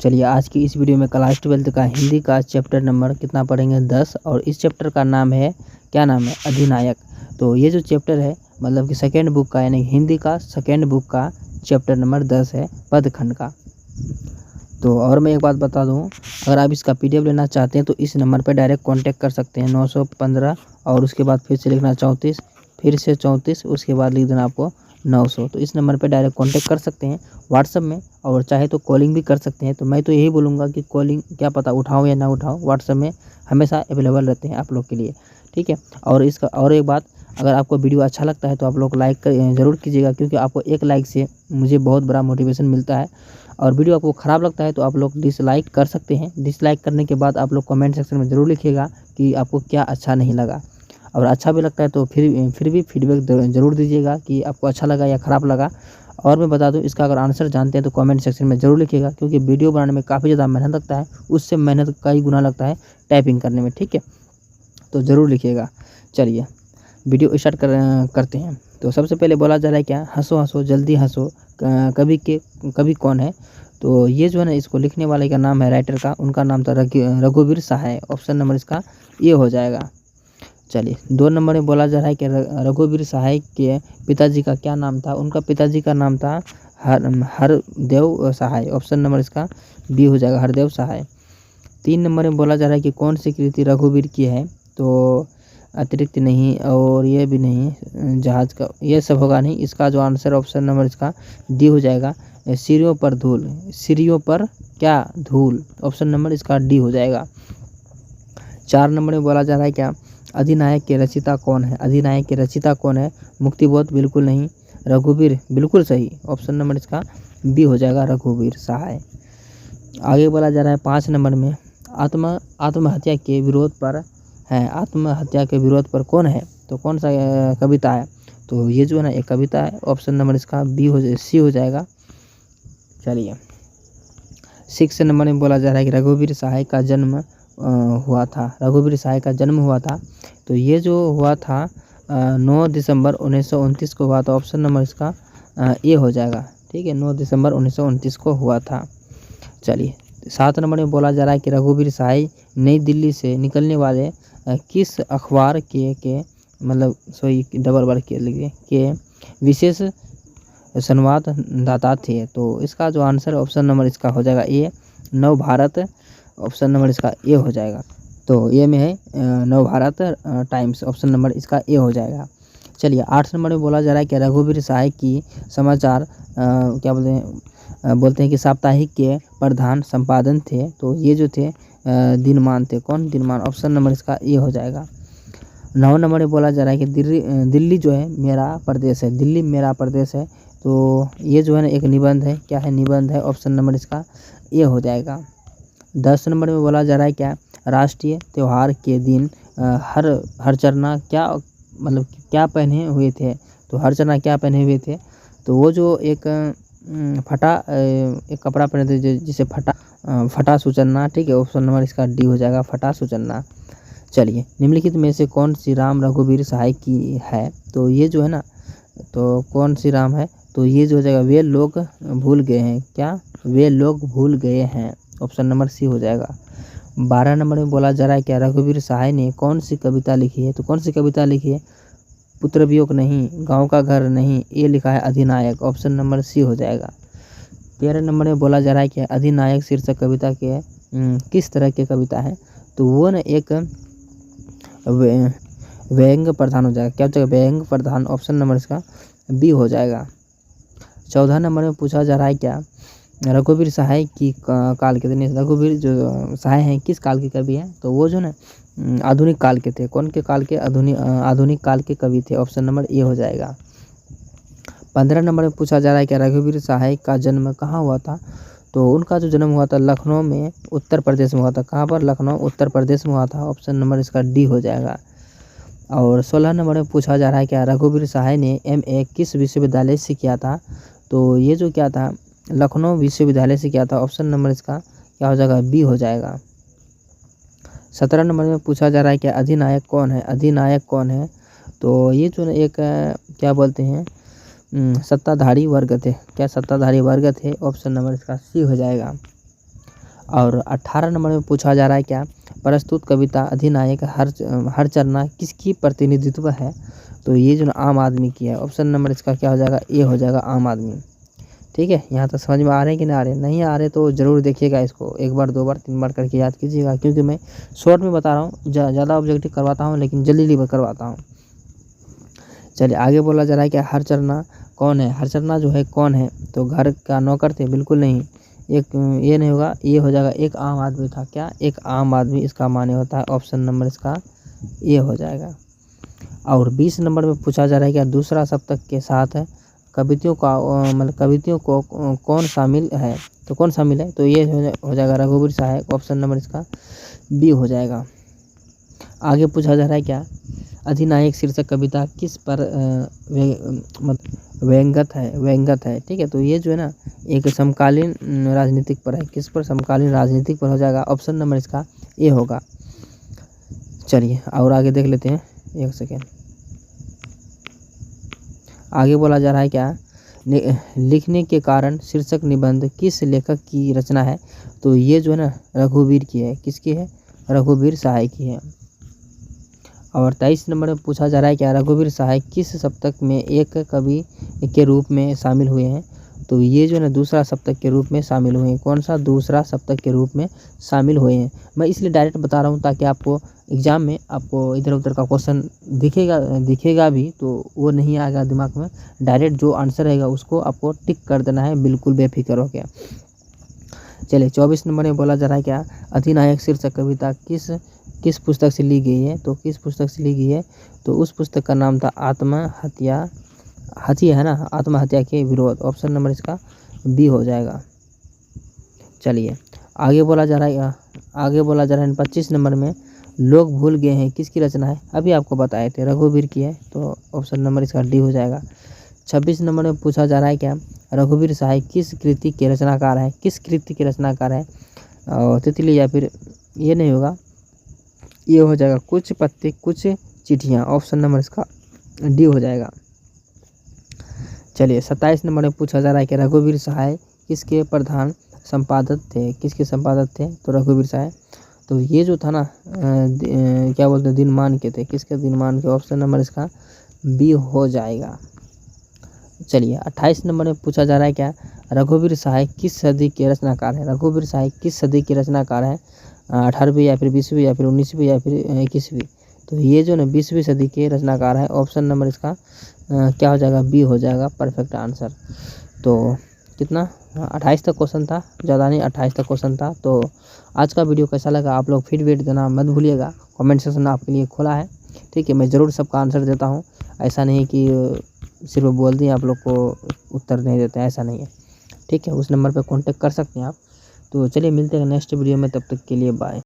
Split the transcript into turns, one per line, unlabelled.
चलिए आज की इस वीडियो में क्लास 12 का हिंदी का चैप्टर नंबर कितना पढ़ेंगे 10 और इस चैप्टर का नाम है क्या नाम है अधिनायक। तो ये जो चैप्टर है मतलब कि सेकेंड बुक का यानी हिंदी का सेकेंड बुक का चैप्टर नंबर 10 है पदखंड का। तो और मैं एक बात बता दूं, अगर आप इसका PDF लेना चाहते हैं तो इस नंबर पर डायरेक्ट कांटेक्ट कर सकते हैं 915 और उसके बाद फिर से लिखना 34 फिर से 34 उसके बाद लिख देना आपको 900। तो इस नंबर पे डायरेक्ट कांटेक्ट कर सकते हैं व्हाट्सअप में और चाहे तो कॉलिंग भी कर सकते हैं। तो मैं तो यही बोलूँगा कि कॉलिंग क्या पता उठाओ या ना उठाओ, व्हाट्सअप में हमेशा अवेलेबल रहते हैं आप लोग के लिए, ठीक है। और इसका और एक बात, अगर आपको वीडियो अच्छा लगता है तो आप लोग लाइक ज़रूर कीजिएगा, क्योंकि आपको एक लाइक से मुझे बहुत बड़ा मोटिवेशन मिलता है। और वीडियो आपको ख़राब लगता है तो आप लोग डिसलाइक कर सकते हैं। डिसलाइक करने के बाद आप लोग कमेंट सेक्शन में ज़रूर लिखिएगा कि आपको क्या अच्छा नहीं लगा, और अच्छा भी लगता है तो फिर भी फीडबैक ज़रूर दीजिएगा कि आपको अच्छा लगा या ख़राब लगा। और मैं बता दूं, इसका अगर आंसर जानते हैं तो कमेंट सेक्शन में ज़रूर लिखिएगा, क्योंकि वीडियो बनाने में काफ़ी ज़्यादा मेहनत लगता है, उससे मेहनत कई गुना लगता है टाइपिंग करने में, ठीक है। तो ज़रूर लिखिएगा। चलिए वीडियो स्टार्ट करते हैं। तो सबसे पहले बोला जा रहा है क्या, हंसो हंसो जल्दी हंसो कभी कौन है। तो ये जो है ना, इसको लिखने वाले का नाम है राइटर का, उनका नाम था रघुवीर सहाय। ऑप्शन नंबर इसका ये हो जाएगा। चलिए 2 नंबर में बोला जा रहा है कि रघुवीर सहाय के पिताजी का क्या नाम था। उनका पिताजी का नाम था हरदेव सहाय। ऑप्शन नंबर इसका बी हो जाएगा, हरदेव सहाय। 3 नंबर में बोला जा रहा है कि कौन सी कृति रघुवीर की है। तो अतिरिक्त नहीं और ये भी नहीं, जहाज का ये सब होगा नहीं। इसका जो आंसर ऑप्शन नंबर इसका डी हो जाएगा, सीढ़ियों पर धूल। सीढ़ियों पर क्या धूल, ऑप्शन नंबर इसका डी हो जाएगा। 4 नंबर में बोला जा रहा है क्या, अधिनायक के रचयिता कौन है। अधिनायक के रचयिता कौन है, मुक्तिबोध बिल्कुल नहीं, रघुवीर बिल्कुल सही। ऑप्शन नंबर इसका बी हो जाएगा, रघुवीर सहाय। आगे बोला जा रहा है 5 नंबर में, आत्महत्या के विरोध पर है। आत्महत्या के विरोध पर कौन है, तो कौन सा कविता है। तो ये जो है ना एक कविता है। ऑप्शन नंबर इसका सी हो जाएगा। चलिए 6 नंबर में बोला जा रहा है कि रघुवीर सहाय का जन्म हुआ था। रघुवीर सहाय का जन्म हुआ था, तो ये जो हुआ था 9 दिसंबर 1929 को हुआ था। ऑप्शन नंबर इसका ए हो जाएगा, ठीक है। 9 दिसंबर 1929 को हुआ था। चलिए 7 नंबर में बोला जा रहा है कि रघुवीर सहाय नई दिल्ली से निकलने वाले किस अखबार के मतलब डबल वर्ड के लिए के विशेष संवाददाता थे। तो इसका जो आंसर ऑप्शन नंबर इसका हो जाएगा ए, नव भारत। ऑप्शन नंबर इसका ए हो जाएगा। तो ये में है नव भारत टाइम्स। ऑप्शन नंबर इसका ए हो जाएगा। चलिए 8 नंबर में बोला जा रहा है कि रघुवीर सहाय की समाचार क्या बोलते हैं कि साप्ताहिक के प्रधान संपादन थे। तो ये जो थे दिनमान थे। कौन, दिनमान। ऑप्शन नंबर इसका ए हो जाएगा। 9 नंबर में बोला जा रहा है कि दिल्ली जो है मेरा प्रदेश है। दिल्ली मेरा प्रदेश है। तो ये जो है ना एक निबंध है। क्या है, निबंध है। ऑप्शन नंबर इसका ए हो जाएगा। 10 नंबर में बोला जा रहा है क्या, राष्ट्रीय त्यौहार के दिन हरचरना क्या मतलब क्या पहने हुए थे। तो हरचरना क्या पहने हुए थे, तो वो जो एक एक कपड़ा पहने थे जिसे फटा सुचन्ना, ठीक है। ऑप्शन नंबर इसका डी हो जाएगा, फटा सुचन्ना। चलिए निम्नलिखित में से कौन सी राम रघुवीर सहाय की है। तो ये जो है ना, तो कौन सी राम है, तो ये जो हो जाएगा वे लोग भूल गए हैं। क्या, वे लोग भूल गए हैं। ऑप्शन नंबर सी हो जाएगा। 12 नंबर में बोला जा रहा है क्या, रघुवीर सहाय ने कौन सी कविता लिखी है। तो कौन सी कविता लिखी है, पुत्र वियोग नहीं, गांव का घर नहीं, ये लिखा है अधिनायक। ऑप्शन नंबर सी हो जाएगा। 13 नंबर में बोला जा रहा है कि अधिनायक शीर्षक कविता के किस तरह की कविता है। तो वो न एक व्यंग्य प्रधान हो जाएगा। क्या हो जाएगा, व्यंग्य प्रधान। ऑप्शन नंबर इसका बी हो जाएगा। 14 नंबर में पूछा जा रहा है क्या, रघुवीर सहाय की काल के थे। रघुवीर जो सहाय हैं किस काल के कवि हैं, तो वो जो ना आधुनिक काल के थे। कौन के काल के, आधुनिक काल के कवि थे। ऑप्शन नंबर ए हो जाएगा। 15 नंबर में पूछा जा रहा है कि रघुवीर सहाय का जन्म कहाँ हुआ था। तो उनका जो जन्म हुआ था लखनऊ में, उत्तर प्रदेश में हुआ था। कहाँ पर, लखनऊ उत्तर प्रदेश में हुआ था। ऑप्शन नंबर इसका डी हो जाएगा। और 16 नंबर में पूछा जा रहा है कि रघुवीर सहाय ने MA किस विश्वविद्यालय से किया था। तो ये जो क्या था, लखनऊ विश्वविद्यालय से किया था। ऑप्शन नंबर इसका क्या हो जाएगा, बी हो जाएगा। 17 नंबर में पूछा जा रहा है कि अधिनायक कौन है। अधिनायक कौन है, तो ये जो एक क्या बोलते हैं सत्ताधारी वर्ग थे। क्या सत्ताधारी वर्ग थे। ऑप्शन नंबर इसका सी हो जाएगा। और 18 नंबर में पूछा जा रहा है क्या, प्रस्तुत कविता अधिनायक हरचरना किसकी प्रतिनिधित्व है। तो ये जो आम आदमी की है। ऑप्शन नंबर इसका क्या हो जाएगा, ए हो जाएगा, आम आदमी। ठीक है, यहाँ तक समझ में आ रहे हैं कि नहीं आ रहे, नहीं आ रहे तो ज़रूर देखिएगा इसको, एक बार 2 बार 3 बार करके याद कीजिएगा, क्योंकि मैं शॉर्ट में बता रहा हूँ, ज़्यादा ऑब्जेक्टिव करवाता हूँ लेकिन जल्दी करवाता हूँ। चलिए आगे बोला जा रहा है कि हरचरना कौन है। हरचरना जो है कौन है, तो घर का नौकर थे, बिल्कुल नहीं, एक ये नहीं होगा, ये हो जाएगा, एक आम आदमी था। क्या, एक आम आदमी इसका माने होता है। ऑप्शन नंबर इसका ये हो जाएगा। और 20 नंबर में पूछा जा रहा है कि दूसरा सप्तक के साथ कवितियों का मतलब कवितियों को कौन शामिल है, तो कौन शामिल है, तो ये हो जाएगा रघुवीर सहाय। ऑप्शन नंबर इसका बी हो जाएगा। आगे पूछा जा रहा है क्या, अधिनायक शीर्षक कविता किस पर व्यंगत है। ठीक है, तो ये जो है ना एक समकालीन राजनीतिक पर है। किस पर, समकालीन राजनीतिक पर हो जाएगा। ऑप्शन नंबर इसका ए होगा। चलिए और आगे देख लेते हैं, एक सेकेंड। आगे बोला जा रहा है क्या, लिखने के कारण शीर्षक निबंध किस लेखक की रचना है। तो ये जो है ना रघुवीर की है। किसकी है, रघुवीर सहाय की है। और 23 नंबर में पूछा जा रहा है क्या, रघुवीर सहाय किस सप्तक में एक कवि के रूप में शामिल हुए हैं। तो ये जो है ना दूसरा सप्तक के रूप में शामिल हुए हैं। कौन सा, दूसरा सप्तक के रूप में शामिल हुए हैं। मैं इसलिए डायरेक्ट बता रहा हूँ ताकि आपको एग्जाम में आपको इधर उधर का क्वेश्चन दिखेगा भी तो वो नहीं आएगा दिमाग में। डायरेक्ट जो आंसर रहेगा उसको आपको टिक कर देना है, बिल्कुल बेफिक्र हो गया। चलिए 24 नंबर में बोला जा रहा है क्या, अधिनायक शीर्षक कविता किस पुस्तक से ली गई है। तो किस पुस्तक से ली गई है, तो उस पुस्तक का नाम था आत्महत्या है ना, आत्महत्या के विरोध। ऑप्शन नंबर इसका बी हो जाएगा। चलिए आगे बोला जा रहा है 25 नंबर में, लोग भूल गए हैं किसकी रचना है। अभी आपको बताए थे रघुवीर की है, तो ऑप्शन नंबर इसका डी हो जाएगा। 26 नंबर में पूछा जा रहा है क्या, रघुवीर सहाय किस कृति के रचनाकार है। किस कृति के रचनाकार है, और तितली या फिर ये नहीं होगा, ये हो जाएगा कुछ पत्ते कुछ चिट्ठियाँ। ऑप्शन नंबर इसका डी हो जाएगा। चलिए 27 नंबर में पूछा जा रहा है कि रघुवीर सहाय किसके प्रधान संपादक थे। किसके संपादक थे, तो रघुवीर सहाय। तो ये जो था ना क्या बोलते हैं, दिनमान के थे। किसके, दिनमान के। ऑप्शन नंबर इसका बी हो जाएगा। चलिए 28 नंबर में पूछा जा रहा है क्या, रघुवीर सहाय किस सदी के रचनाकार है। रघुवीर सहाय किस सदी के रचनाकार है, 18वीं या फिर 20वीं या फिर 19वीं या फिर 21वीं। तो ये जो ना 20वीं सदी के रचनाकार है। ऑप्शन नंबर इसका क्या हो जाएगा, बी हो जाएगा, परफेक्ट आंसर। तो कितना 28 तक क्वेश्चन था, ज़्यादा नहीं 28 तक क्वेश्चन था। तो आज का वीडियो कैसा लगा आप लोग फीडबैक देना मत भूलिएगा। कमेंट सेक्शन आपके लिए खुला है। ठीक है, मैं ज़रूर सबका आंसर देता हूँ। ऐसा नहीं कि सिर्फ बोल दिए आप लोग को उत्तर नहीं देते हैं, ऐसा नहीं है। ठीक है, उस नंबर पर कॉन्टेक्ट कर सकते हैं आप। तो चलिए मिलते हैं नेक्स्ट वीडियो में, तब तक के लिए बाय।